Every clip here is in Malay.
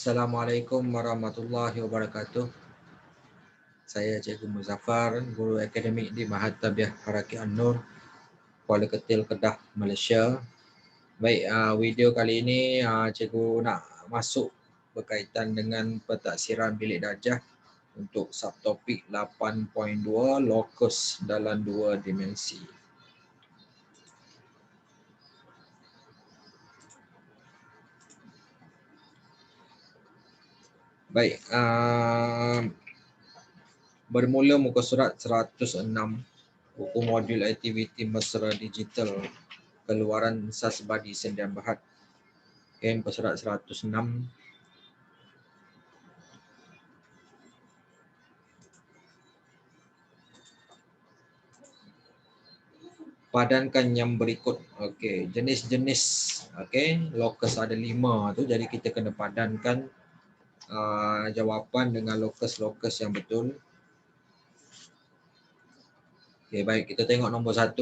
Assalamualaikum warahmatullahi wabarakatuh. Saya Cikgu Muzaffar, Guru Akademik di Mahat Tarbiyah Haraki An-Nur, Kuala Ketil, Kedah, Malaysia. Baik, video kali ini Cikgu nak masuk berkaitan dengan pentaksiran bilik darjah untuk subtopik 8.2 lokus dalam dua dimensi. Baik, bermula muka surat 106 buku modul aktiviti mesra digital keluaran Sasbadi Sendian Berhad. Okay, muka surat 106. Padankan yang berikut. Okey, jenis-jenis lokus ada 5 tu, jadi kita kena padankan jawapan dengan lokus-lokus yang betul. Okey, baik, kita tengok nombor 1.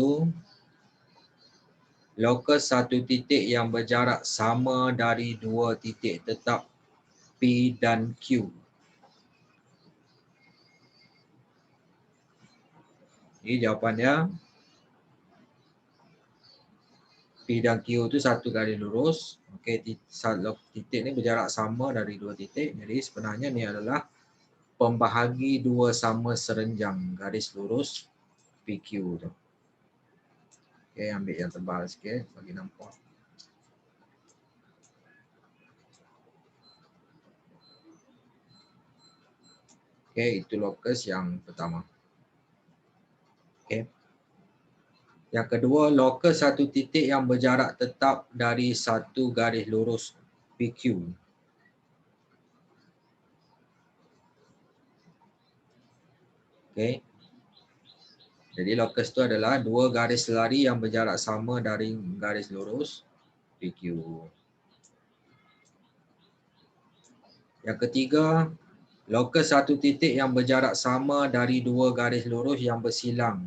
Lokus satu titik yang berjarak sama dari dua titik tetap P dan Q. Ini jawapannya. P dan Q tu satu garis lurus. Okey, titik ni berjarak sama dari dua titik. Jadi sebenarnya ni adalah pembahagi dua sama serenjang garis lurus PQ tu. Okey, ambil yang tebal sikit bagi nampak. Okey, itu lokus yang pertama. Okey. Yang kedua, lokus satu titik yang berjarak tetap dari satu garis lurus PQ. Okey. Jadi lokus tu adalah dua garis lari yang berjarak sama dari garis lurus PQ. Yang ketiga, lokus satu titik yang berjarak sama dari dua garis lurus yang bersilang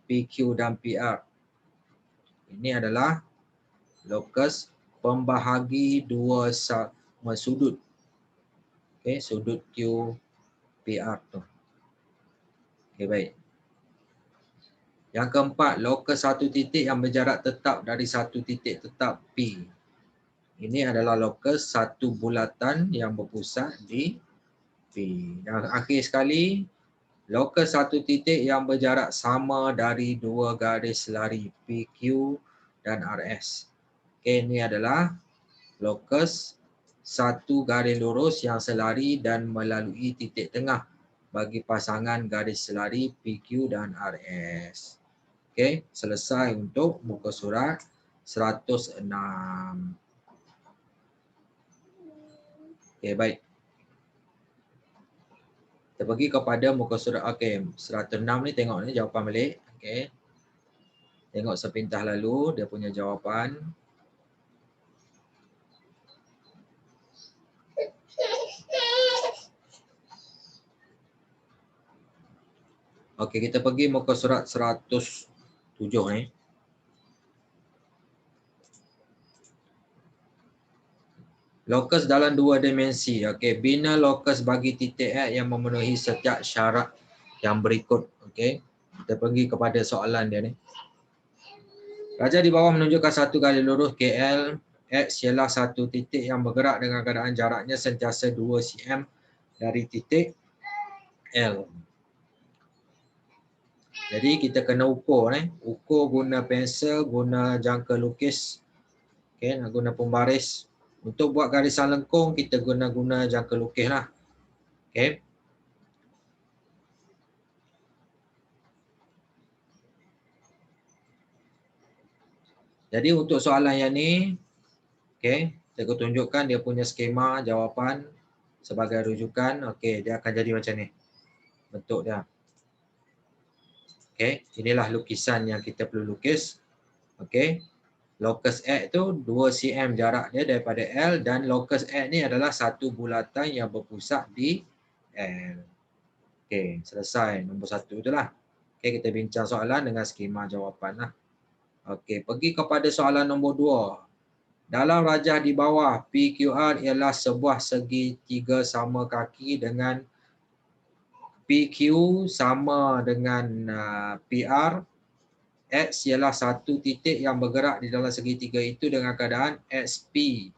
PQ dan PR. Ini adalah lokus pembahagi dua sama sudut. Okey, sudut Q PR tu. Okey, baik. Yang keempat, lokus satu titik yang berjarak tetap dari satu titik tetap P. Ini adalah lokus satu bulatan yang berpusat di P. Yang akhir sekali, lokus satu titik yang berjarak sama dari dua garis lari PQ dan RS. Okey, ini adalah lokus satu garis lurus yang selari dan melalui titik tengah bagi pasangan garis selari PQ dan RS. Okey, selesai untuk muka surat 106. Okey, baik. Kita pergi kepada muka surat 106 ni, tengok ni jawapan balik. Okey. Tengok sepintas lalu dia punya jawapan. Okey, kita pergi muka surat 107 ni. Lokus dalam dua dimensi. Okey, bina lokus bagi titik X yang memenuhi setiap syarat yang berikut. Okey. Kita pergi kepada soalan dia ni. Raja di bawah menunjukkan satu garis lurus KL X ialah satu titik yang bergerak dengan keadaan jaraknya sentiasa 2 cm dari titik L. Jadi kita kena ukur ukur guna pensel, guna jangka lukis. Okey, guna pembaris. Untuk buat garisan lengkung kita guna jangka lukis lah. Okey. Jadi untuk soalan yang ni, okey, saya tunjukkan dia punya skema jawapan sebagai rujukan. Okey, dia akan jadi macam ni bentuk dia. Okey, inilah lukisan yang kita perlu lukis. Okey. Lokus X tu 2 cm jarak dia daripada L, dan lokus X ni adalah satu bulatan yang berpusat di L. Okey, selesai nombor 1 itulah. Okey, kita bincang soalan dengan skema jawapan lah. Okey, pergi kepada soalan nombor 2. Dalam rajah di bawah, PQR ialah sebuah segitiga sama kaki dengan PQ sama dengan PR. X ialah satu titik yang bergerak di dalam segitiga itu dengan keadaan XP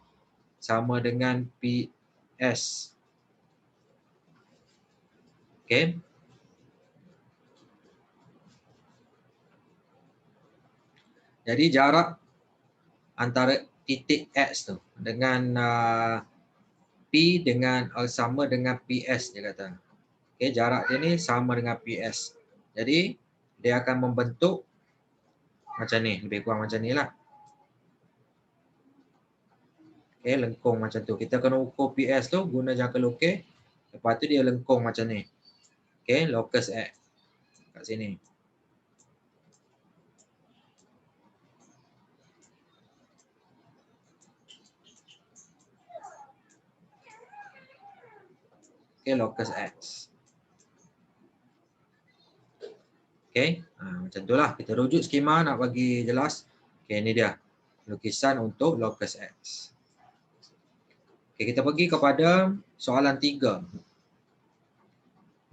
sama dengan PS. Okay. Jadi jarak antara titik X tu dengan P dengan sama dengan PS dia kata. Okay, jarak dia ni sama dengan PS. Jadi dia akan membentuk macam ni, lebih kurang macam ni lah. Okay, lengkung macam tu. Kita kena ukur PS tu guna jangka lukis. Lepas tu dia lengkung macam ni. Okay, locus X kat sini. Okay, locus X. Okay, macam tu lah. Kita rujuk skema nak bagi jelas. Okay, ni dia. Lukisan untuk locus X. Okay, kita pergi kepada soalan 3.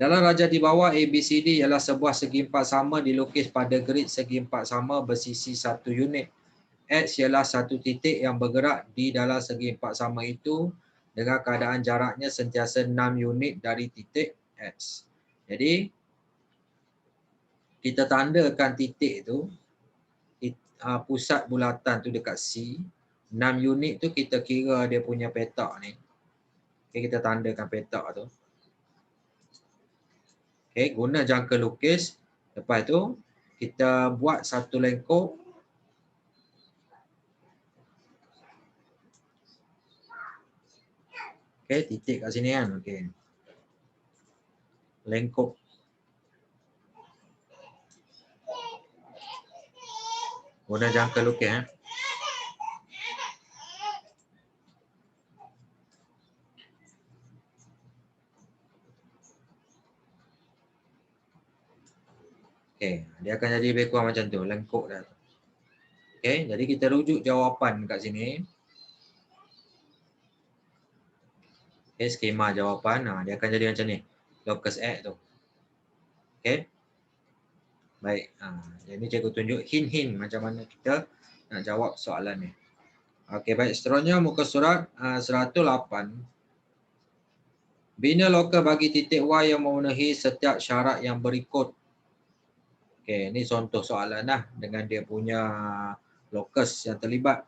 Dalam rajah di bawah, ABCD ialah sebuah segi empat sama dilukis pada grid segi empat sama bersisi 1 unit. X ialah satu titik yang bergerak di dalam segi empat sama itu dengan keadaan jaraknya sentiasa 6 unit dari titik X. Jadi, kita tandakan titik tu, pusat bulatan tu dekat C. 6 unit tu kita kira dia punya petak ni. Okay, kita tandakan petak tu. Okay, guna jangka lukis. Lepas tu, kita buat satu lengkuk. Okay, titik kat sini kan. Okay. Lengkuk. Guna jangka lukis. Okay, dia akan jadi lebih kurang macam tu. Lengkuk dah. Okay, jadi kita rujuk jawapan kat sini. Okay, skema jawapan. Dia akan jadi macam ni. Locus X tu. Okay. Baik. Jadi cikgu tunjuk hint-hint macam mana kita nak jawab soalan ni. Okay, baik. Seterusnya muka surat 108. Bina lokal bagi titik Y yang memenuhi setiap syarat yang berikut. Okay, ini contoh soalan lah dengan dia punya locus yang terlibat.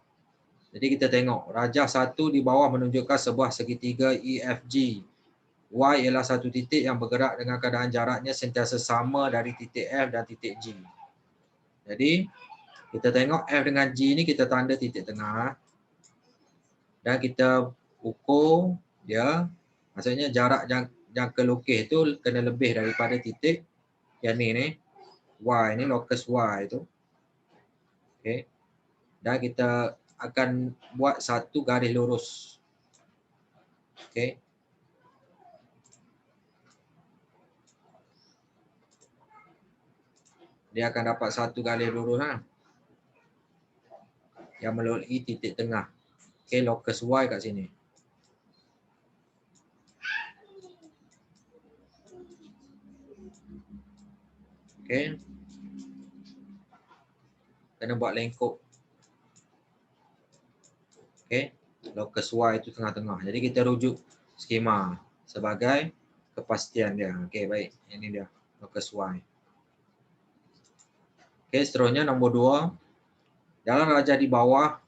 Jadi kita tengok rajah 1 di bawah menunjukkan sebuah segitiga EFG. Y ialah satu titik yang bergerak dengan keadaan jaraknya sentiasa sama dari titik F dan titik G. Jadi kita tengok F dengan G ni kita tanda titik tengah. Dan kita ukur dia. Maksudnya jarak jangka lukis tu kena lebih daripada titik yang ni. Y ni locus Y tu. Okay. Dan kita akan buat satu garis lurus. Okay. Dia akan dapat satu garis lurus yang melalui titik tengah. Okay, locus Y kat sini. Okay. Kena buat lengkuk. Okay. Locus Y itu tengah-tengah. Jadi kita rujuk skema sebagai kepastian dia. Okay, baik. Ini dia. Locus Y. Okay, seterusnya nombor 2. Dalam rajah di bawah,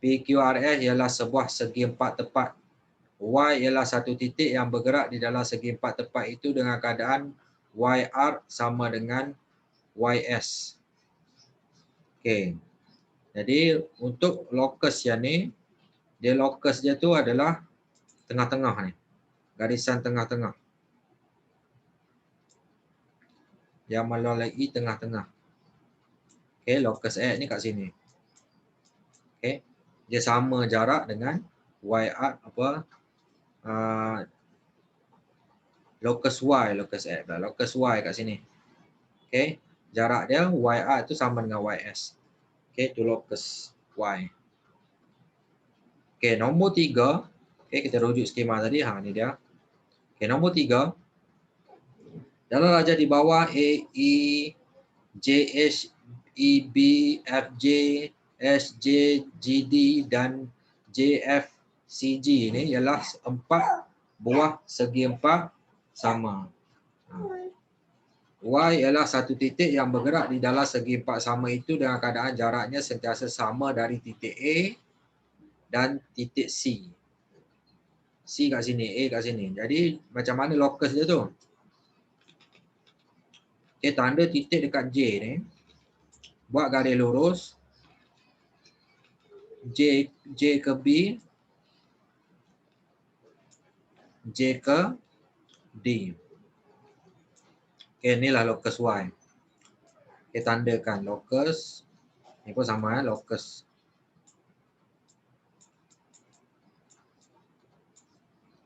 PQRS ialah sebuah segi empat tepat. Y ialah satu titik yang bergerak di dalam segi empat tepat itu dengan keadaan YR sama dengan YS. Okay. Jadi untuk locus yang ni, dia locus dia tu adalah tengah-tengah ni. Garisan tengah-tengah. Yang melalui tengah-tengah. Okay, locus X ni kat sini. Okay. Dia sama jarak dengan YR locus Y, locus X. Locus Y kat sini. Okay. Jarak dia YR tu sama dengan YS. Okay, tu locus Y. Okey, nombor 3. Okey, kita rujuk skema tadi. Ni dia. Okey, nombor 3. Dalam darjah di bawah A, E, J, H, E, B, F, J, S, J, G, D dan J, F, C, G ni ialah 4 buah segi empat sama. Y ialah satu titik yang bergerak di dalam segi empat sama itu dengan keadaan jaraknya sentiasa sama dari titik A dan titik C. C kat sini, A kat sini. Jadi macam mana locus dia tu? Okay, tanda titik dekat J ni. Buat garis lurus. J ke B. J ke D. Okay, inilah locus Y. Okay, tandakan locus. Ni pun sama locus.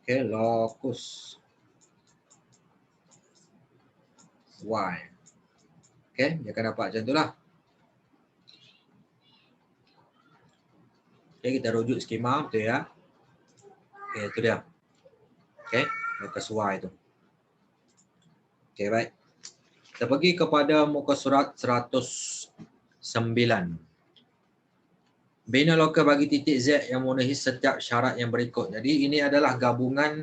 Okay, locus Y. Okay, dia akan dapat macam tu lah. Okay, kita rujuk skema betul ya. Okay, itu dia. Okay, locus Y tu. Okay, baik. Kita pergi kepada muka surat 109. Bina locus bagi titik Z yang memenuhi setiap syarat yang berikut. Jadi ini adalah gabungan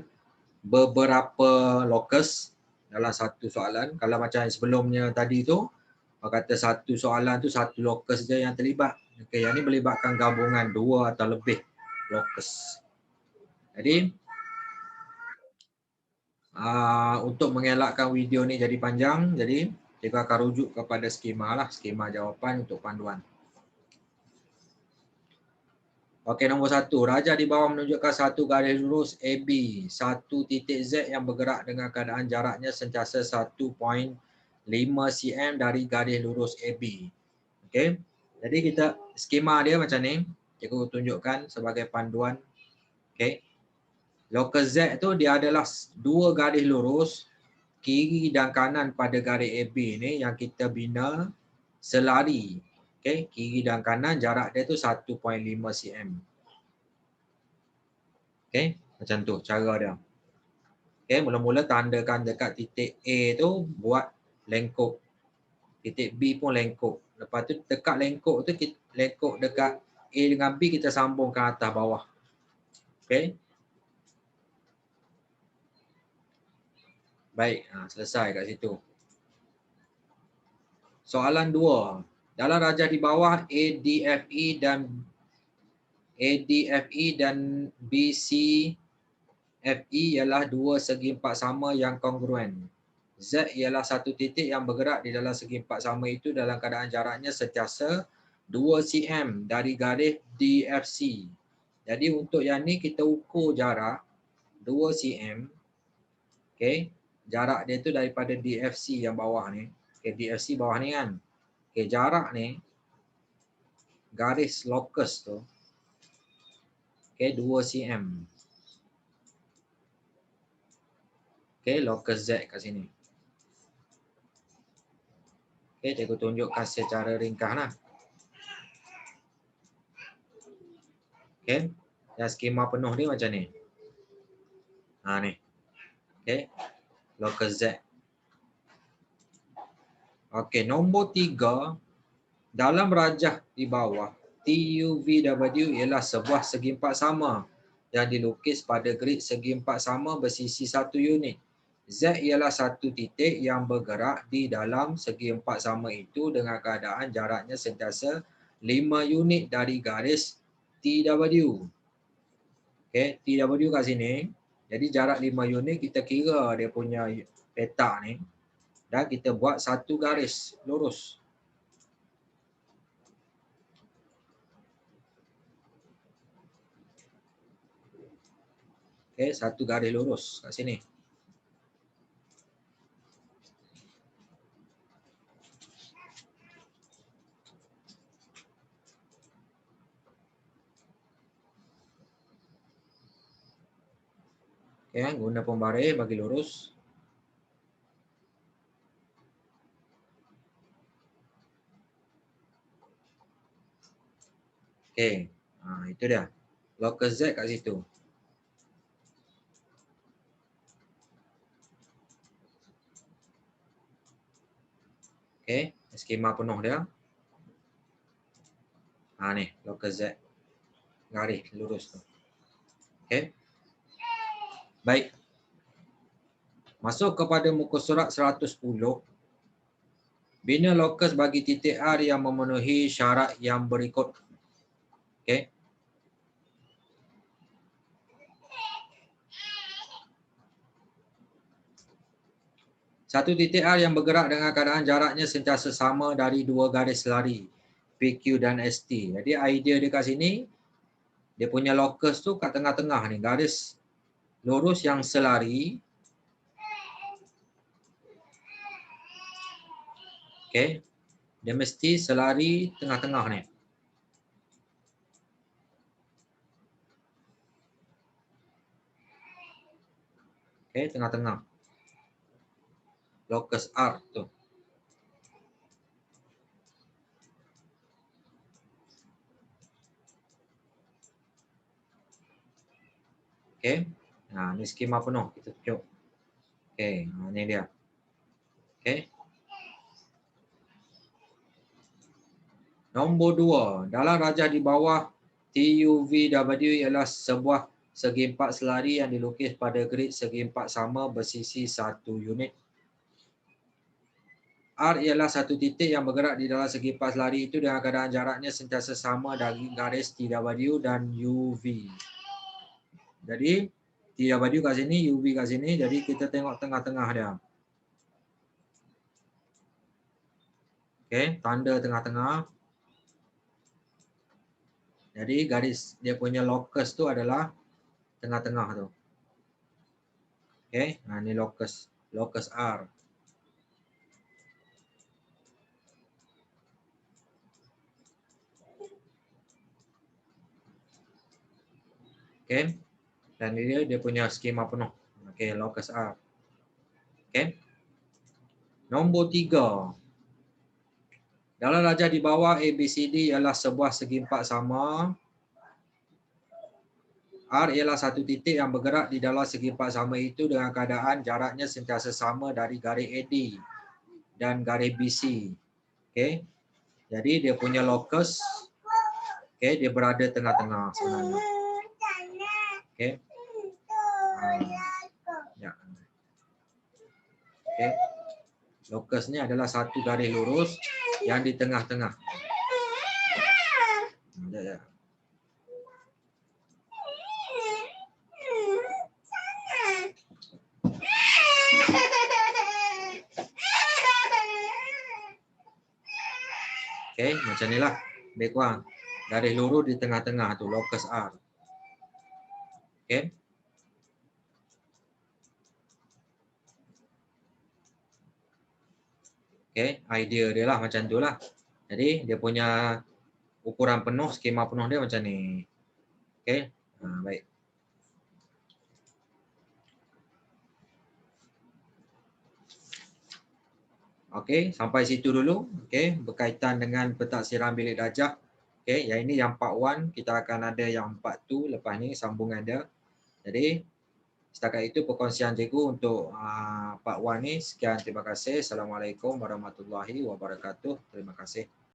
beberapa locus dalam satu soalan. Kalau macam yang sebelumnya tadi tu, kata satu soalan tu satu locus je yang terlibat. Okay, yang ni melibatkan gabungan dua atau lebih locus. Jadi untuk mengelakkan video ni jadi panjang, jadi kita akan rujuk kepada skema lah, skema jawapan untuk panduan. Okey, nombor 1. Rajah di bawah menunjukkan satu garis lurus AB, satu titik Z yang bergerak dengan keadaan jaraknya sentiasa 1.5 cm dari garis lurus AB. Okey. Jadi kita skema dia macam ni. Cikgu tunjukkan sebagai panduan. Okey. Locus Z tu dia adalah dua garis lurus kiri dan kanan pada garis AB ni yang kita bina selari. Okey, kiri dan kanan jarak dia tu 1.5 cm. Okey, macam tu cara dia. Okey, mula-mula tandakan dekat titik A tu buat lengkuk. Titik B pun lengkuk. Lepas tu dekat lengkuk tu kita lengkuk dekat A dengan B kita sambung ke atas bawah. Okey. Baik, selesai kat situ. Soalan 2. Dalam rajah di bawah ADFE dan BCFE ialah dua segi empat sama yang kongruen. Z ialah satu titik yang bergerak di dalam segi empat sama itu dalam keadaan jaraknya sentiasa 2 cm dari garis DFC. Jadi untuk yang ni kita ukur jarak 2 cm. Okey, jarak dia tu daripada DFC yang bawah ni. Okey, DFC bawah ni kan. Okey, jarak ni garis locus tu. Okey, 2 cm. Okey, locus Z kat sini. Okey, cikgu tunjukkan secara ringkas lah. Okey, yang skema penuh ni macam ni. Ni. Okey, locus Z. Okey, nombor 3. Dalam rajah di bawah, TUVW ialah sebuah segi empat sama yang dilukis pada grid segi empat sama bersisi 1 unit. Z ialah satu titik yang bergerak di dalam segi empat sama itu dengan keadaan jaraknya sentiasa 5 unit dari garis TW. Okay, TW kat sini. Jadi jarak 5 unit kita kira dia punya petak ni. Dan kita buat satu garis lurus. Okay, satu garis lurus kat sini. Okay, guna pembaris bagi lurus. Okay, itu dia. locus Z kat situ. Okey, skema penuh dia. Ni locus Z. Garis lurus tu. Okey. Baik. Masuk kepada muka surat 110. Bina locus bagi titik R yang memenuhi syarat yang berikut. Okey. Satu titik R yang bergerak dengan keadaan jaraknya sentiasa sama dari dua garis lari, PQ dan ST. Jadi idea dia kat sini, dia punya locus tu kat tengah-tengah ni, garis lurus yang selari. Okey. Dia mesti selari tengah-tengah ni. Okey, tengah-tengah. Locus R tu. Okey. Ni skema penuh kita tunjuk. Okey, ni dia. Okey. Nombor 2, dalam rajah di bawah TUVW ialah sebuah segi empat selari yang dilukis pada grid segi empat sama bersisi 1 unit. R ialah satu titik yang bergerak di dalam segi empat selari itu dengan keadaan jaraknya sentiasa sama dari garis TW dan UV. Jadi TW kat sini, UV kat sini, jadi kita tengok tengah-tengah dia. Okey, tanda tengah-tengah. Jadi garis dia punya locus tu adalah tengah-tengah tu. Okey, ni locus R. Okey. Dan dia punya skema penuh. Okey, locus R. Okey. Nombor 3. Dalam rajah di bawah ABCD ialah sebuah segi empat sama. R ialah satu titik yang bergerak di dalam segi empat sama itu dengan keadaan jaraknya sentiasa sama dari garis AD dan garis BC. Okey. Jadi dia punya locus, okey, dia berada tengah-tengah sebenarnya. Okey. Ya. Okey. Locus ni adalah satu garis lurus yang di tengah-tengah. Okey, macam inilah. Lebih kurang. Garis lurus di tengah-tengah tu, locus R. Okey. Okey, idea dia lah macam tu lah. Jadi, dia punya ukuran penuh, skema penuh dia macam ni. Okey, baik. Okey, sampai situ dulu. Okey, berkaitan dengan pentaksiran bilik darjah. Okey, yang ini yang part 1, kita akan ada yang part 2 lepas ni sambungan dia. Jadi, setakat itu perkongsian cikgu untuk part 1 ni. Sekian, terima kasih. Assalamualaikum warahmatullahi wabarakatuh. Terima kasih.